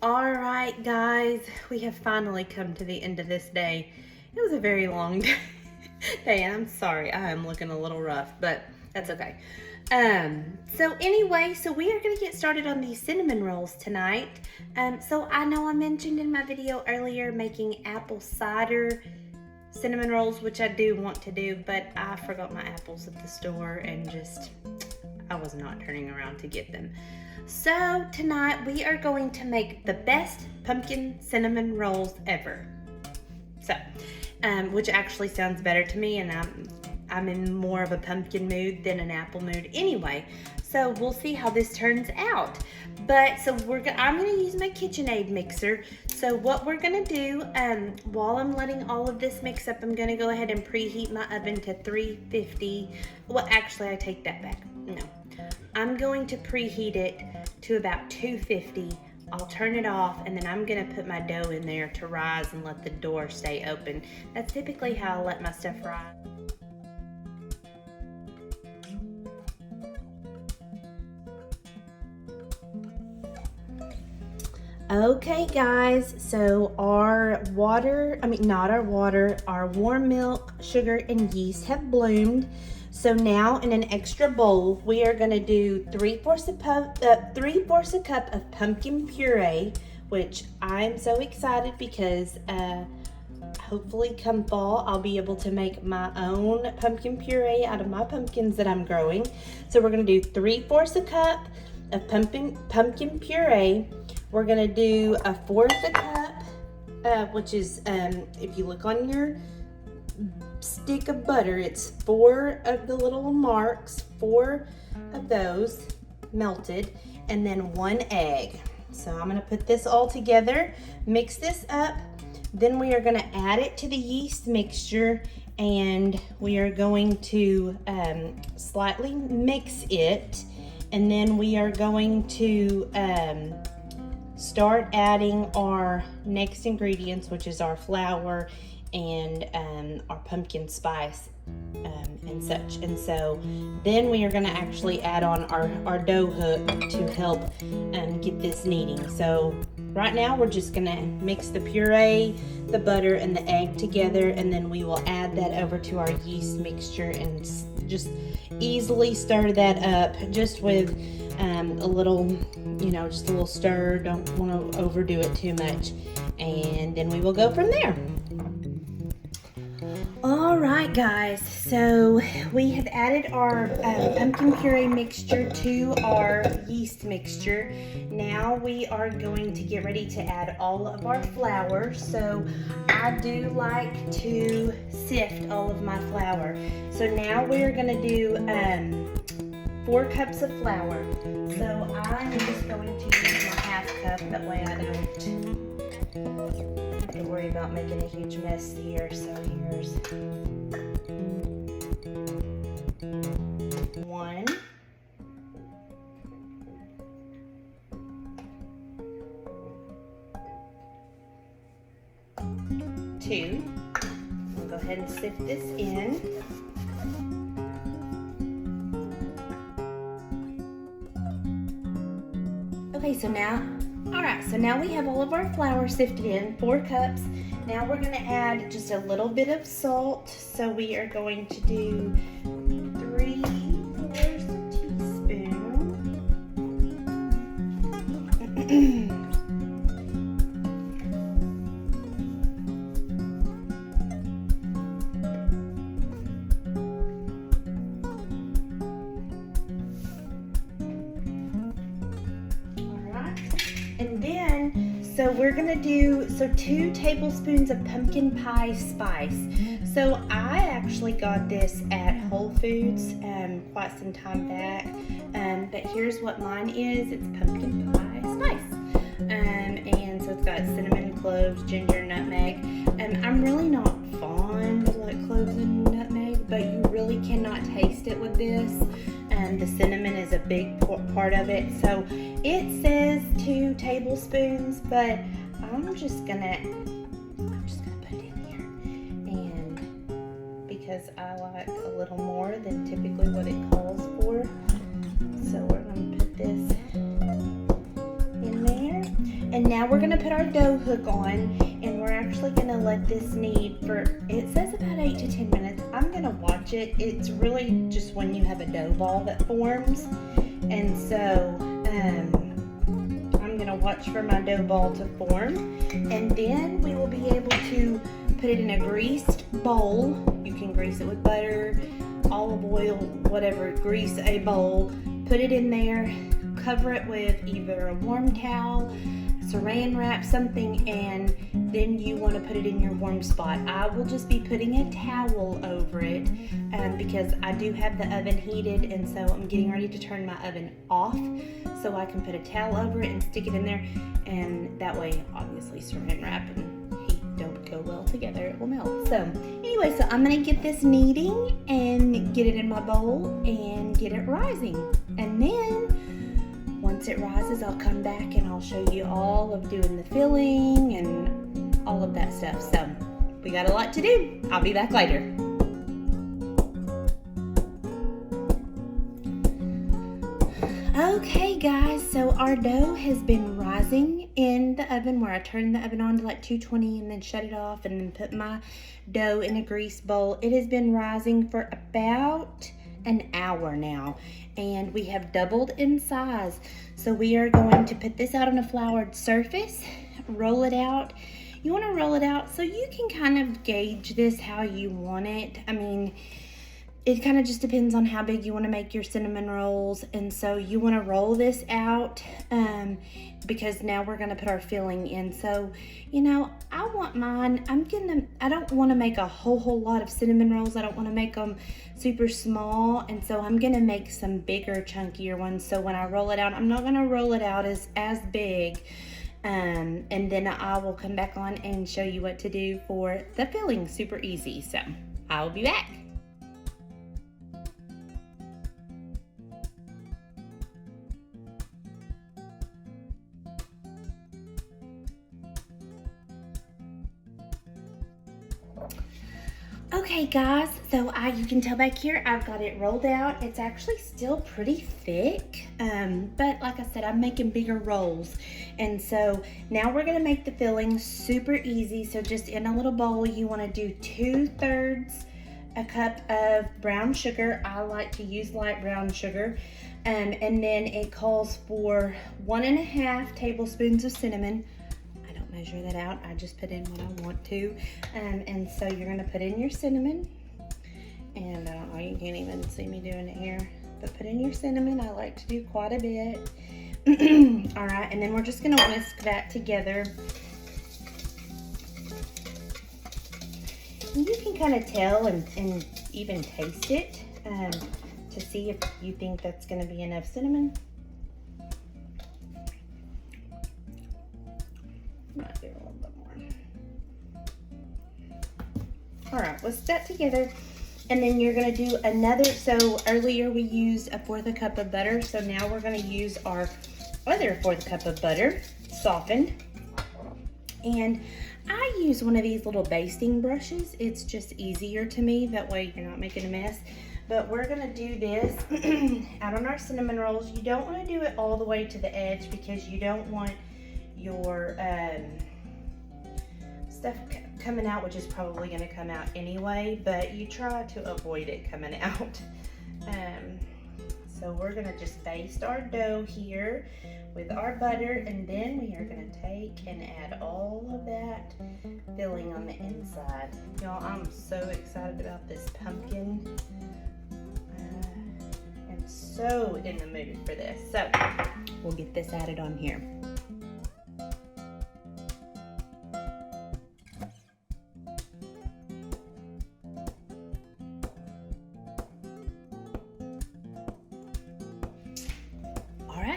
All right, guys, we have finally come to the end of this day. It was a very long day, and I'm sorry, I am looking a little rough, but that's okay. So anyway, we are gonna get started on these cinnamon rolls tonight. So I know I mentioned in my video earlier making apple cider cinnamon rolls, which I do want to do, but I forgot my apples at the store and I was not turning around to get them. So tonight we are going to make the best pumpkin cinnamon rolls ever. So, which actually sounds better to me, and I'm in more of a pumpkin mood than an apple mood anyway. So we'll see how this turns out. But so I'm gonna use my KitchenAid mixer. So what we're gonna do, while I'm letting all of this mix up, I'm gonna go ahead and preheat my oven to 350. Well, actually, I take that back. No, I'm going to preheat it to about 250. I'll turn it off, and then I'm gonna put my dough in there to rise and let the door stay open. That's typically how I let my stuff rise. Okay guys, so our warm milk, sugar, and yeast have bloomed. So now in an extra bowl, we are gonna do 3/4 a cup of pumpkin puree, which I'm so excited because hopefully come fall, I'll be able to make my own pumpkin puree out of my pumpkins that I'm growing. So we're gonna do 3/4 a cup of pumpkin puree. We're gonna do 1/4 a cup, which is, if you look on your stick of butter, it's 4 of the little marks, 4 of those melted, and then 1 egg. So I'm gonna put this all together, mix this up, then we are gonna add it to the yeast mixture, and we are going to slightly mix it, and then we are going to start adding our next ingredients, which is our flour and our pumpkin spice and such. And so then we are going to actually add on our dough hook to help get this kneading. So right now we're just going to mix the puree, the butter, and the egg together, and then we will add that over to our yeast mixture and just easily stir that up just with a little, just a little stir. Don't want to overdo it too much, and then we will go from there. All right, guys, so we have added our pumpkin puree mixture to our yeast mixture. Now we are going to get ready to add all of our flour. So I do like to sift all of my flour. So now we're going to do 4 cups of flour. So I'm just going to use my 1/2 cup, that way I don't have to worry about making a huge mess here. So here's 1, 2. I'll go ahead and sift this in. Okay, so now we have all of our flour sifted in, 4 cups. Now we're going to add just a little bit of salt. So we are going to do 3/4 teaspoon. And then, so we're gonna do 2 tablespoons of pumpkin pie spice. So I actually got this at Whole Foods quite some time back, but here's what mine is. It's pumpkin pie spice, and so it's got cinnamon, cloves, ginger, nutmeg. I'm really not fond of like cloves and nutmeg, but you really cannot taste it with this. The cinnamon is a big part of it. So it says 2 tablespoons, but I'm just gonna put it in here, and because I like a little more than typically what it calls for, so we're gonna put this in there. And now we're gonna put our dough hook on, and we're actually gonna let this knead for, it says about 8 to 10 minutes. I'm gonna watch it. It's really just when you have a dough ball that forms. And so I'm gonna watch for my dough ball to form. And then we will be able to put it in a greased bowl. You can grease it with butter, olive oil, whatever, grease a bowl, put it in there, cover it with either a warm towel, saran wrap, something, and then you want to put it in your warm spot. I will just be putting a towel over it because I do have the oven heated, and so I'm getting ready to turn my oven off so I can put a towel over it and stick it in there, and that way obviously saran wrap and heat don't go well together, it will melt. So anyway, so I'm gonna get this kneading and get it in my bowl and get it rising, and then once it rises, I'll come back and I'll show you all of doing the filling and all of that stuff. So we got a lot to do. I'll be back later. Okay guys, so our dough has been rising in the oven, where I turned the oven on to like 220 and then shut it off and then put my dough in a grease bowl. It has been rising for about an hour now, and we have doubled in size. So we are going to put this out on a floured surface, roll it out. You want to roll it out so you can kind of gauge this how you want it. I mean, it kind of just depends on how big you want to make your cinnamon rolls, and so you want to roll this out because now we're going to put our filling in. So, you know, I want mine, I don't want to make a whole lot of cinnamon rolls. I don't want to make them super small, and so I'm going to make some bigger, chunkier ones. So when I roll it out, I'm not going to roll it out as big, and then I will come back on and show you what to do for the filling. Super easy. So I'll be back. Okay guys, so you can tell back here I've got it rolled out. It's actually still pretty thick, but like I said, I'm making bigger rolls. And so now we're gonna make the filling super easy. So just in a little bowl, you wanna do 2/3 a cup of brown sugar. I like to use light brown sugar. And then it calls for 1.5 tablespoons of cinnamon. Measure that out. I just put in what I want to. And so you're gonna put in your cinnamon. And I don't know, you can't even see me doing it here, but put in your cinnamon. I like to do quite a bit. All right, and then we're just gonna whisk that together. And you can kind of tell and even taste it to see if you think that's gonna be enough cinnamon. Might do a little bit more. All right, whisk that together, and then you're gonna do another. So earlier we used 1/4 cup of butter, so now we're gonna use our other 1/4 cup of butter, softened. And I use one of these little basting brushes. It's just easier to me. That way you're not making a mess. But we're gonna do this out on our cinnamon rolls. You don't wanna do it all the way to the edge because you don't want your stuff coming out, which is probably going to come out anyway, but you try to avoid it coming out. So we're going to just baste our dough here with our butter, and then we are going to take and add all of that filling on the inside. Y'all, I'm so excited about this pumpkin. I'm so in the mood for this. So we'll get this added on here.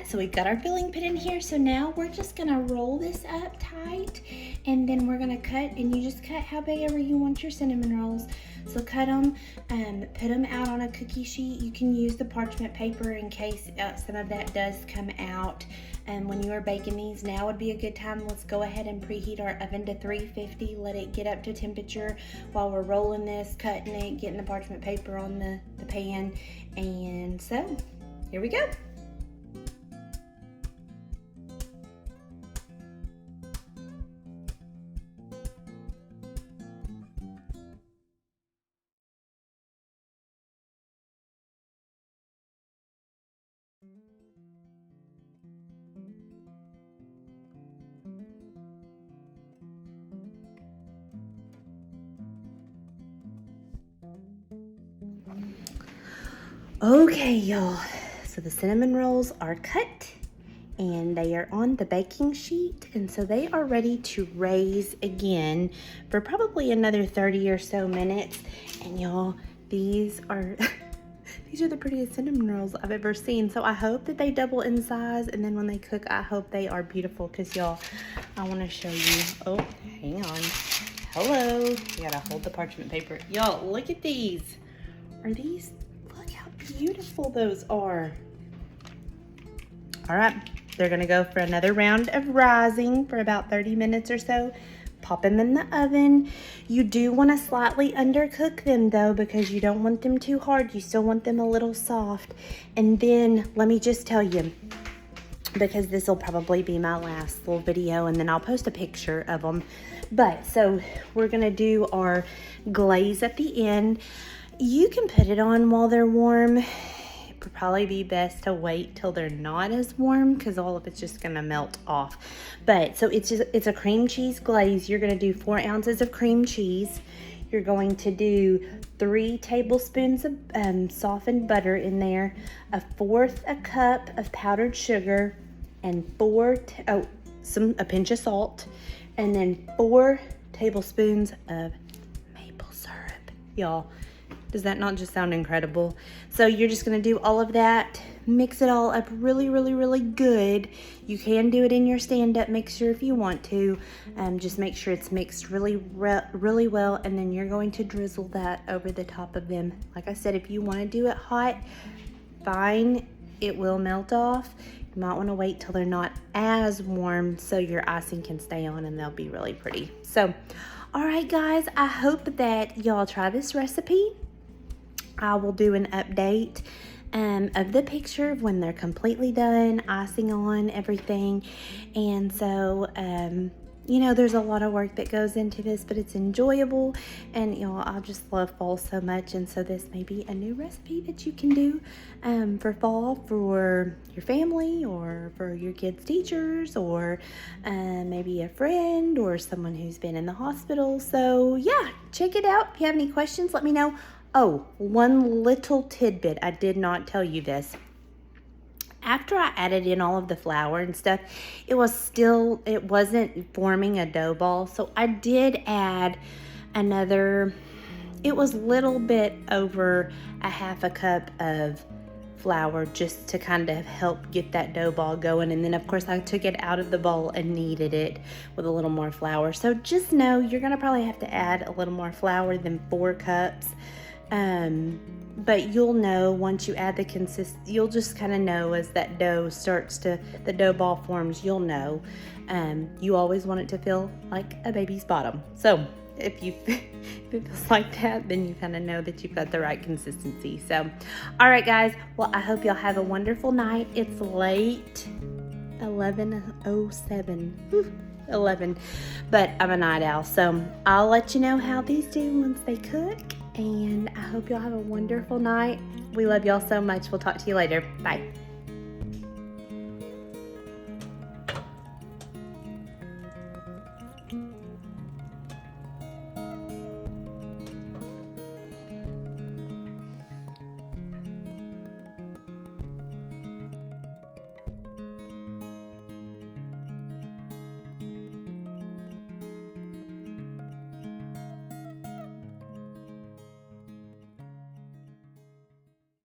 So we've got our filling put in here. So now we're just gonna roll this up tight, and then we're gonna cut, and you just cut how big ever you want your cinnamon rolls. So cut them, put them out on a cookie sheet. You can use the parchment paper in case some of that does come out. When you are baking these, now would be a good time. Let's go ahead and preheat our oven to 350. Let it get up to temperature while we're rolling this, cutting it, getting the parchment paper on the pan. And so here we go. Okay, y'all. So the cinnamon rolls are cut and they are on the baking sheet. And so they are ready to raise again for probably another 30 or so minutes. And y'all, these are, these are the prettiest cinnamon rolls I've ever seen. So I hope that they double in size. And then when they cook, I hope they are beautiful because y'all, I want to show you. Oh, hang on. Hello. You gotta hold the parchment paper. Y'all, look at these. Are these, look how beautiful those are. All right, they're gonna go for another round of rising for about 30 minutes or so. Pop them in the oven. You do wanna slightly undercook them though, because you don't want them too hard. You still want them a little soft. And then let me just tell you, because this will probably be my last little video and then I'll post a picture of them. But so we're gonna do our glaze at the end. You can put it on while they're warm. It would probably be best to wait till they're not as warm because all of it's just gonna melt off. But so it's a cream cheese glaze. You're gonna do 4 ounces of cream cheese. You're going to do 3 tablespoons of softened butter in there, 1/4 a cup of powdered sugar, and a pinch of salt, and then 4 tablespoons of maple syrup. Y'all, does that not just sound incredible? So you're just gonna do all of that, mix it all up really, really, really good. You can do it in your stand-up mixer if you want to. Just make sure it's mixed really, really well, and then you're going to drizzle that over the top of them. Like I said, if you wanna do it hot, fine, it will melt off. You might wanna wait till they're not as warm so your icing can stay on and they'll be really pretty. So, all right guys, I hope that y'all try this recipe. I will do an update of the picture of when they're completely done, icing on everything. And so, you know, there's a lot of work that goes into this, but it's enjoyable. And, you know, I just love fall so much. And so this may be a new recipe that you can do for fall for your family or for your kids' teachers or maybe a friend or someone who's been in the hospital. So, yeah, check it out. If you have any questions, let me know. Oh, one little tidbit. I did not tell you this. After I added in all of the flour and stuff, it wasn't forming a dough ball. So I did add another, it was a little bit over 1/2 cup of flour just to kind of help get that dough ball going. And then of course I took it out of the bowl and kneaded it with a little more flour. So just know you're gonna probably have to add a little more flour than 4 cups. But you'll know once you add you'll just kind of know as that dough the dough ball forms, you'll know. You always want it to feel like a baby's bottom. So if it feels like that, then you kind of know that you've got the right consistency. So, all right guys, well, I hope y'all have a wonderful night. It's late, 11:07. 11, but I'm a night owl, so I'll let you know how these do once they cook. And I hope y'all have a wonderful night. We love y'all so much. We'll talk to you later. Bye.